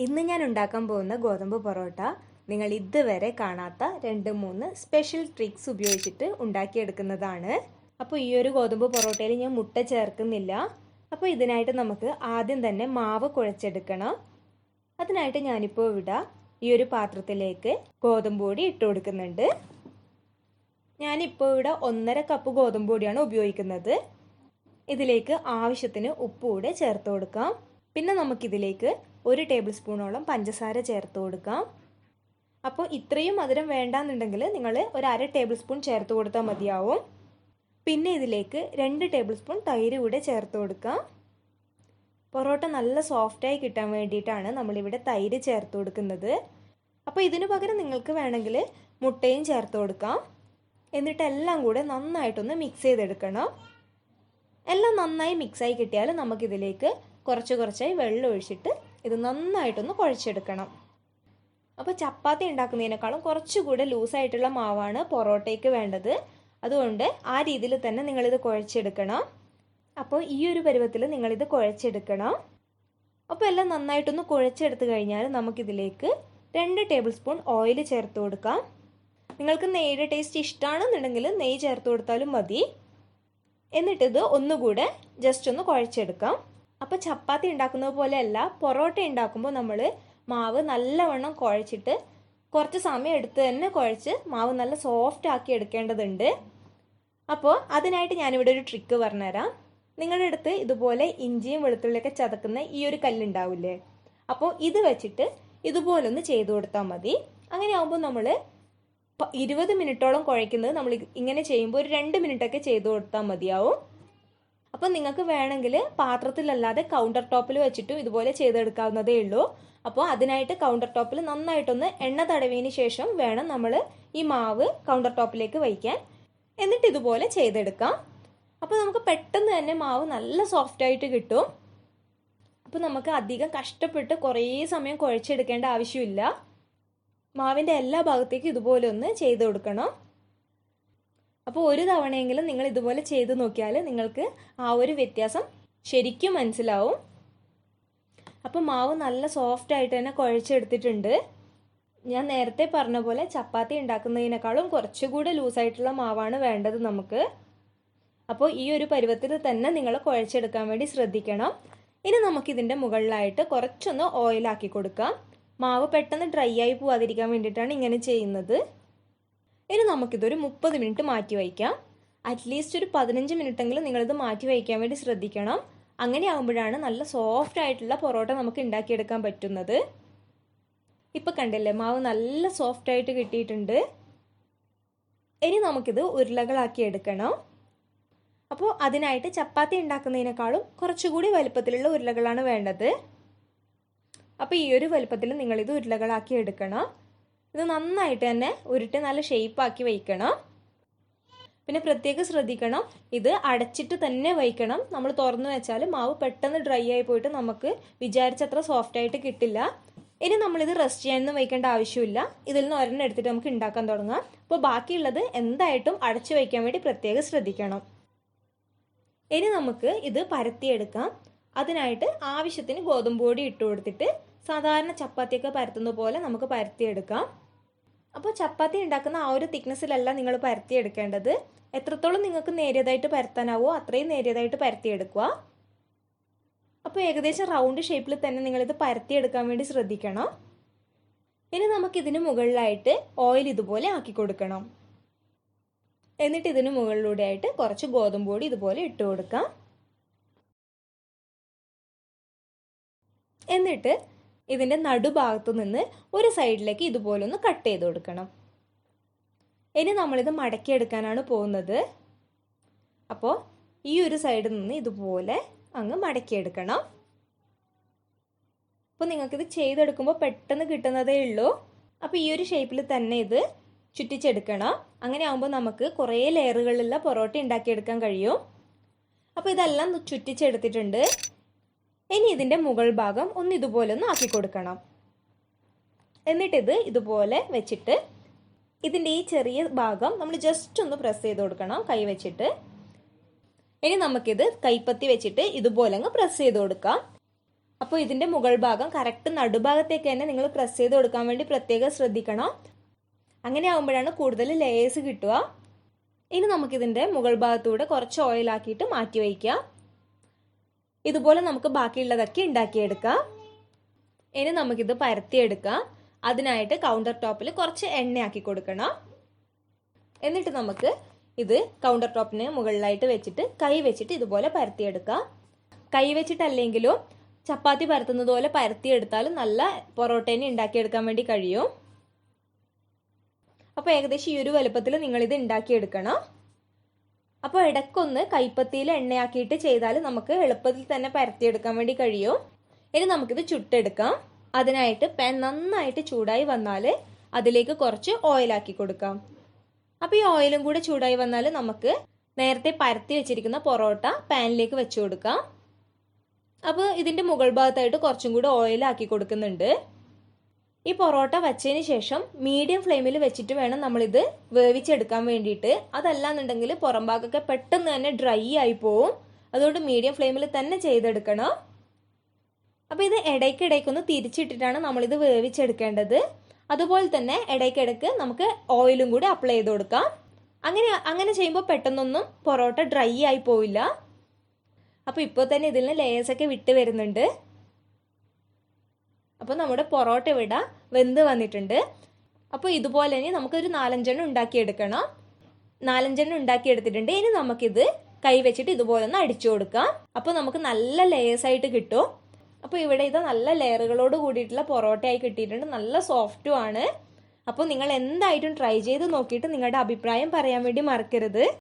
ഇന്ന് ഞാൻ ഉണ്ടാക്കാൻ പോകുന്ന ഗോതമ്പ് പൊറോട്ട നിങ്ങൾ ഇതുവരെ കാണാത്ത 2-3 സ്പെഷ്യൽ ട്രിക്സ് ഉപയോഗിച്ചിട്ട് ഉണ്ടാക്കിയെടുക്കുന്നതാണ്. അപ്പോൾ ഈ ഒരു ഗോതമ്പ് പൊറോട്ടയിൽ ഞാൻ മുട്ട ചേർക്കുന്നില്ല. അപ്പോൾ ഇതിനായിട്ട് നമുക്ക് ആദ്യം തന്നെ മാവ് കുഴച്ചെടുക്കണം. അതിനായിട്ട് ഞാനിപ്പോൾ ഇവിടെ ഈ ഒരു പാത്രത്തിലേക്ക് ഗോതമ്പ് പൊടി ഇട്ട് കൊടുക്കുന്നുണ്ട്. ഞാനിപ്പോൾ ഇവിടെ 1.5 കപ്പ് ഗോതമ്പ് പൊടിയാണ് ഉപയോഗിക്കുന്നത്. ഇതിലേക്ക് ആവശ്യത്തിന് ഉപ്പ് കൂടെ ചേർത്ത് കൊടുക്കാം. പിന്നെ നമുക്കിതിലേക്ക് 1 ടേബിൾ സ്പൂണോളം പഞ്ചസാര ചേർത്ത് കൊടുക്കാം. അപ്പോൾ ഇത്രയും മധുരം വേണ്ടാന്നുണ്ടെങ്കിൽ നിങ്ങൾ ഒരു 1/2 ടേബിൾ സ്പൂൺ ചേർത്ത് കൊടുത്താൽ മതിയാവും. പിന്നെ ഇതിലേക്ക് 2 ടേബിൾ സ്പൂൺ തൈര് കൂടെ ചേർത്ത് കൊടുക്കാം. പൊറോട്ട നല്ല സോഫ്റ്റായി കിട്ടാൻ വേണ്ടിയിട്ടാണ് നമ്മളിവിടെ തൈര് ചേർത്ത് കൊടുക്കുന്നത്. അപ്പോൾ ഇതിനു പകരം നിങ്ങൾക്ക് വേണമെങ്കിൽ മുട്ടയും ചേർത്ത് കൊടുക്കാം. എന്നിട്ട് എല്ലാം കൂടെ നന്നായിട്ടൊന്ന് മിക്സ് ചെയ്തെടുക്കണം. എല്ലാം നന്നായി മിക്സായി കിട്ടിയാൽ നമുക്കിതിലേക്ക് കുറച്ചായി വെള്ളം ഒഴിച്ചിട്ട് ഇത് നന്നായിട്ടൊന്ന് കുഴച്ചെടുക്കണം. അപ്പോൾ ചപ്പാത്തി ഉണ്ടാക്കുന്നതിനേക്കാളും കുറച്ചുകൂടെ ലൂസായിട്ടുള്ള മാവാണ് പൊറോട്ടയ്ക്ക് വേണ്ടത്. അതുകൊണ്ട് ആ രീതിയിൽ തന്നെ നിങ്ങളിത് കുഴച്ചെടുക്കണം. അപ്പോൾ ഈ ഒരു പരുവത്തിൽ നിങ്ങളിത് കുഴച്ചെടുക്കണം. അപ്പോൾ എല്ലാം നന്നായിട്ടൊന്ന് കുഴച്ചെടുത്ത് കഴിഞ്ഞാൽ നമുക്കിതിലേക്ക് 2 ടേബിൾ സ്പൂൺ ഓയിൽ ചേർത്ത് കൊടുക്കാം. നിങ്ങൾക്ക് നെയ്യുടെ ടേസ്റ്റ് ഇഷ്ടമാണെന്നുണ്ടെങ്കിൽ നെയ്യ് ചേർത്ത് കൊടുത്താലും മതി. എന്നിട്ടിത് ഒന്നുകൂടെ ജസ്റ്റ് ഒന്ന് കുഴച്ചെടുക്കാം. അപ്പോൾ ചപ്പാത്തി ഉണ്ടാക്കുന്നത് പോലെയല്ല, പൊറോട്ട ഉണ്ടാക്കുമ്പോൾ നമ്മൾ മാവ് നല്ലവണ്ണം കുഴച്ചിട്ട് കുറച്ച് സമയം എടുത്ത് തന്നെ കുഴച്ച് മാവ് നല്ല സോഫ്റ്റ് ആക്കി എടുക്കേണ്ടതുണ്ട്. അപ്പോൾ അതിനായിട്ട് ഞാനിവിടെ ഒരു ട്രിക്ക് പറഞ്ഞുതരാം. നിങ്ങളുടെ അടുത്ത് ഇതുപോലെ ഇഞ്ചിയും വെളുത്തുള്ളിയൊക്കെ ചതക്കുന്ന ഈ ഒരു കല്ലുണ്ടാവില്ലേ, അപ്പോൾ ഇത് വെച്ചിട്ട് ഇതുപോലൊന്ന് ചെയ്തു കൊടുത്താൽ മതി. അങ്ങനെ ആകുമ്പോൾ നമ്മൾ 20 മിനിറ്റോളം കുഴയ്ക്കുന്നത് നമ്മൾ ഇങ്ങനെ ചെയ്യുമ്പോൾ ഒരു 2 മിനിറ്റൊക്കെ ചെയ്തു കൊടുത്താൽ മതിയാവും. അപ്പോൾ നിങ്ങൾക്ക് വേണമെങ്കിൽ പാത്രത്തിലല്ലാതെ കൗണ്ടർ ടോപ്പിൽ വെച്ചിട്ടും ഇതുപോലെ ചെയ്തെടുക്കാവുന്നതേ ഉള്ളൂ. അപ്പോൾ അതിനായിട്ട് കൗണ്ടർ ടോപ്പിൽ നന്നായിട്ടൊന്ന് എണ്ണ തടവിയതിന് ശേഷം വേണം നമ്മൾ ഈ മാവ് കൗണ്ടർ ടോപ്പിലേക്ക് വയ്ക്കാൻ. എന്നിട്ട് ഇതുപോലെ ചെയ്തെടുക്കാം. അപ്പോൾ നമുക്ക് പെട്ടെന്ന് തന്നെ മാവ് നല്ല സോഫ്റ്റായിട്ട് കിട്ടും. അപ്പോൾ നമുക്ക് അധികം കഷ്ടപ്പെട്ട് കുറേ സമയം കുഴച്ചെടുക്കേണ്ട ആവശ്യമില്ല. മാവിൻ്റെ എല്ലാ ഭാഗത്തേക്കും ഇതുപോലെ ഒന്ന് ചെയ്ത് കൊടുക്കണം. അപ്പോൾ ഒരു തവണയെങ്കിലും നിങ്ങൾ ഇതുപോലെ ചെയ്ത് നോക്കിയാൽ നിങ്ങൾക്ക് ആ ഒരു വ്യത്യാസം ശരിക്കും മനസ്സിലാവും. അപ്പോൾ മാവ് നല്ല സോഫ്റ്റ് ആയിട്ട് തന്നെ കുഴച്ചെടുത്തിട്ടുണ്ട്. ഞാൻ നേരത്തെ പറഞ്ഞ പോലെ ചപ്പാത്തി ഉണ്ടാക്കുന്നതിനേക്കാളും കുറച്ചുകൂടെ ലൂസായിട്ടുള്ള മാവാണ് വേണ്ടത് നമുക്ക്. അപ്പോൾ ഈ ഒരു പരുവത്തിൽ തന്നെ നിങ്ങൾ കുഴച്ചെടുക്കാൻ വേണ്ടി ശ്രദ്ധിക്കണം. ഇനി നമുക്കിതിൻ്റെ മുകളിലായിട്ട് കുറച്ചൊന്ന് ഓയിലാക്കി കൊടുക്കാം. മാവ് പെട്ടെന്ന് ഡ്രൈ ആയി പോവാതിരിക്കാൻ വേണ്ടിയിട്ടാണ് ഇങ്ങനെ ചെയ്യുന്നത്. ഇനി നമുക്കിതൊരു 30 മിനിറ്റ് മാറ്റി വയ്ക്കാം. അറ്റ്ലീസ്റ്റ് ഒരു 15 മിനിറ്റെങ്കിലും നിങ്ങളിത് മാറ്റി വയ്ക്കാൻ വേണ്ടി ശ്രദ്ധിക്കണം. അങ്ങനെ ആകുമ്പോഴാണ് നല്ല സോഫ്റ്റ് ആയിട്ടുള്ള പൊറോട്ട നമുക്ക് ഉണ്ടാക്കിയെടുക്കാൻ പറ്റുന്നത്. ഇപ്പം കണ്ടില്ലേ, മാവ് നല്ല സോഫ്റ്റ് ആയിട്ട് കിട്ടിയിട്ടുണ്ട്. ഇനി നമുക്കിത് ഉരുളകളാക്കി എടുക്കണം. അപ്പോൾ അതിനായിട്ട് ചപ്പാത്തി ഉണ്ടാക്കുന്നതിനേക്കാളും കുറച്ചുകൂടി വലുപ്പത്തിലുള്ള ഉരുളകളാണ് വേണ്ടത്. അപ്പോൾ ഈ ഒരു വലുപ്പത്തിൽ നിങ്ങളിത് ഉരുളകളാക്കി എടുക്കണം. ഇത് നന്നായിട്ട് തന്നെ ഉരുട്ടി നല്ല ഷേപ്പാക്കി വയ്ക്കണം. പിന്നെ പ്രത്യേകം ശ്രദ്ധിക്കണം, ഇത് അടച്ചിട്ട് തന്നെ വയ്ക്കണം. നമ്മൾ തുറന്നു വെച്ചാൽ മാവ് പെട്ടെന്ന് ഡ്രൈ ആയി പോയിട്ട് നമുക്ക് വിചാരിച്ചത്ര സോഫ്റ്റ് ആയിട്ട് കിട്ടില്ല. ഇനി നമ്മളിത് റെസ്റ്റ് ചെയ്യാനൊന്നും വയ്ക്കേണ്ട ആവശ്യമില്ല. ഇതിൽ നിന്ന് ഒരെണ്ണം എടുത്തിട്ട് നമുക്ക് ഉണ്ടാക്കാൻ തുടങ്ങാം. അപ്പോൾ ബാക്കിയുള്ളത് എന്തായിട്ടും അടച്ചു വയ്ക്കാൻ വേണ്ടി പ്രത്യേകം ശ്രദ്ധിക്കണം. ഇനി നമുക്ക് ഇത് പരത്തിയെടുക്കാം. അതിനായിട്ട് ആവശ്യത്തിന് ഗോതമ്പ് പൊടി ഇട്ട് കൊടുത്തിട്ട് സാധാരണ ചപ്പാത്തിയൊക്കെ പരത്തുന്ന പോലെ നമുക്ക് പരത്തിയെടുക്കാം. അപ്പോൾ ചപ്പാത്തി ഉണ്ടാക്കുന്ന ആ ഒരു തിക്നെസ്സിലല്ല നിങ്ങൾ പരത്തിയെടുക്കേണ്ടത്. എത്രത്തോളം നിങ്ങൾക്ക് നേരിയതായിട്ട് പരത്താനാവോ അത്രയും നേരിയതായിട്ട് പരത്തിയെടുക്കുക. അപ്പോൾ ഏകദേശം റൗണ്ട് ഷേപ്പിൽ തന്നെ നിങ്ങളിത് പരത്തിയെടുക്കാൻ വേണ്ടി ശ്രദ്ധിക്കണം. ഇനി നമുക്കിതിന് മുകളിലായിട്ട് ഓയിൽ ഇതുപോലെ ആക്കി കൊടുക്കണം. എന്നിട്ട് ഇതിന് മുകളിലൂടെ ആയിട്ട് കുറച്ച് ഗോതമ്പ് പൊടി ഇതുപോലെ ഇട്ട് കൊടുക്കാം. എന്നിട്ട് ഇതിൻ്റെ നടുഭാഗത്തു നിന്ന് ഒരു സൈഡിലേക്ക് ഇതുപോലെ ഒന്ന് കട്ട് ചെയ്ത് കൊടുക്കണം. ഇനി നമ്മളിത് മടക്കിയെടുക്കാനാണ് പോകുന്നത്. അപ്പോൾ ഈ ഒരു സൈഡിൽ നിന്ന് ഇതുപോലെ അങ്ങ് മടക്കിയെടുക്കണം. അപ്പോൾ നിങ്ങൾക്കിത് ചെയ്തെടുക്കുമ്പോൾ പെട്ടെന്ന് കിട്ടുന്നതേ ഉള്ളൂ. അപ്പോൾ ഈ ഒരു ഷേപ്പിൽ തന്നെ ഇത് ചുറ്റിച്ചെടുക്കണം. അങ്ങനെ ആകുമ്പോൾ നമുക്ക് കുറേ ലെയറുകളിലുള്ള പൊറോട്ട ഉണ്ടാക്കിയെടുക്കാൻ കഴിയും. അപ്പോൾ ഇതെല്ലാം ചുറ്റിച്ചെടുത്തിട്ടുണ്ട്. ഇനി ഇതിൻ്റെ മുകൾ ഭാഗം ഒന്ന് ഇതുപോലെ ഒന്ന് ആക്കി കൊടുക്കണം. എന്നിട്ടിത് ഇതുപോലെ വെച്ചിട്ട് ഇതിൻ്റെ ഈ ചെറിയ ഭാഗം നമ്മൾ ജസ്റ്റ് ഒന്ന് പ്രസ് ചെയ്ത് കൊടുക്കണം കൈ വെച്ചിട്ട്. ഇനി നമുക്കിത് കൈപ്പത്തി വെച്ചിട്ട് ഇതുപോലെ അങ്ങ് പ്രസ് ചെയ്ത് കൊടുക്കാം. അപ്പോൾ ഇതിൻ്റെ മുകൾ ഭാഗം കറക്റ്റ് നടുഭാഗത്തേക്ക് തന്നെ നിങ്ങൾ പ്രസ് ചെയ്ത് കൊടുക്കാൻ വേണ്ടി പ്രത്യേകം ശ്രദ്ധിക്കണം. അങ്ങനെ ആകുമ്പോഴാണ് കൂടുതൽ ലേയേഴ്സ് കിട്ടുക. ഇനി നമുക്കിതിൻ്റെ മുകൾ ഭാഗത്തൂടെ കുറച്ച് ഓയിലാക്കിയിട്ട് മാറ്റി വയ്ക്കാം. ഇതുപോലെ നമുക്ക് ബാക്കിയുള്ളതൊക്കെ ഉണ്ടാക്കിയെടുക്കാം. ഇനി നമുക്കിത് പരത്തിയെടുക്കാം. അതിനായിട്ട് കൗണ്ടർ ടോപ്പിൽ കുറച്ച് എണ്ണയാക്കി കൊടുക്കണം. എന്നിട്ട് നമുക്ക് ഇത് കൗണ്ടർ ടോപ്പിന് മുകളിലായിട്ട് വെച്ചിട്ട് കൈ വെച്ചിട്ട് ഇതുപോലെ പരത്തിയെടുക്കാം. കൈ വെച്ചിട്ടല്ലെങ്കിലും ചപ്പാത്തി പരത്തുന്നത് പോലെ പരത്തിയെടുത്താലും നല്ല പൊറോട്ടേനെ ഉണ്ടാക്കിയെടുക്കാൻ വേണ്ടി കഴിയും. അപ്പോൾ ഏകദേശം ഈ ഒരു വലുപ്പത്തിൽ നിങ്ങളിത് ഉണ്ടാക്കിയെടുക്കണം. അപ്പോൾ ഇടയ്ക്കൊന്ന് കൈപ്പത്തിയിൽ എണ്ണയാക്കിയിട്ട് ചെയ്താൽ നമുക്ക് എളുപ്പത്തിൽ തന്നെ പരത്തിയെടുക്കാൻ വേണ്ടി കഴിയും. ഇനി നമുക്കിത് ചുട്ടെടുക്കാം. അതിനായിട്ട് പാൻ നന്നായിട്ട് ചൂടായി വന്നാൽ അതിലേക്ക് കുറച്ച് ഓയിലാക്കി കൊടുക്കാം. അപ്പോൾ ഈ ഓയിലും കൂടെ ചൂടായി വന്നാൽ നമുക്ക് നേരത്തെ പരത്തി വെച്ചിരിക്കുന്ന പൊറോട്ട പാനിലേക്ക് വെച്ച് കൊടുക്കാം. അപ്പോൾ ഇതിൻ്റെ മുകൾ ഭാഗത്തായിട്ട് കുറച്ചും കൂടെ ഓയിലാക്കി കൊടുക്കുന്നുണ്ട്. ഈ പൊറോട്ട വച്ചതിന് ശേഷം മീഡിയം ഫ്ലെയിമിൽ വെച്ചിട്ട് വേണം നമ്മളിത് വേവിച്ചെടുക്കാൻ വേണ്ടിയിട്ട്. അതല്ലാന്നുണ്ടെങ്കിൽ പുറം ഭാഗമൊക്കെ പെട്ടെന്ന് തന്നെ ഡ്രൈ ആയി പോവും. അതുകൊണ്ട് മീഡിയം ഫ്ലെയിമിൽ തന്നെ ചെയ്തെടുക്കണം. അപ്പോൾ ഇത് ഇടയ്ക്കിടയ്ക്കൊന്ന് തിരിച്ചിട്ടിട്ടാണ് നമ്മളിത് വേവിച്ചെടുക്കേണ്ടത്. അതുപോലെ തന്നെ ഇടയ്ക്കിടയ്ക്ക് നമുക്ക് ഓയിലും കൂടി അപ്ലൈ ചെയ്ത് കൊടുക്കാം. അങ്ങനെ ചെയ്യുമ്പോൾ പെട്ടെന്നൊന്നും പൊറോട്ട ഡ്രൈ ആയി പോവില്ല. അപ്പോൾ ഇപ്പോൾ തന്നെ ഇതിൽ നിന്ന് ലേയേഴ്സൊക്കെ വിട്ട് വരുന്നുണ്ട്. അപ്പോൾ നമ്മുടെ പൊറോട്ട ഇവിടെ വെന്ത് വന്നിട്ടുണ്ട്. അപ്പോൾ ഇതുപോലെ തന്നെ നമുക്കൊരു 4-5 ഉണ്ടാക്കിയെടുക്കണം. 4-5 ഉണ്ടാക്കിയെടുത്തിട്ടുണ്ട്. ഇനി നമുക്കിത് കൈ വെച്ചിട്ട് ഇതുപോലെ ഒന്ന് അടിച്ചു കൊടുക്കാം. അപ്പോൾ നമുക്ക് നല്ല ലേയേഴ്സായിട്ട് കിട്ടും. അപ്പോൾ ഇവിടെ ഇത് നല്ല ലെയറുകളോട് കൂടിയിട്ടുള്ള പൊറോട്ടയായി കിട്ടിയിട്ടുണ്ട്. നല്ല സോഫ്റ്റും ആണ്. അപ്പോൾ നിങ്ങൾ എന്തായിട്ടും ട്രൈ ചെയ്ത് നോക്കിയിട്ട് നിങ്ങളുടെ അഭിപ്രായം പറയാൻ വേണ്ടി മറക്കരുത്.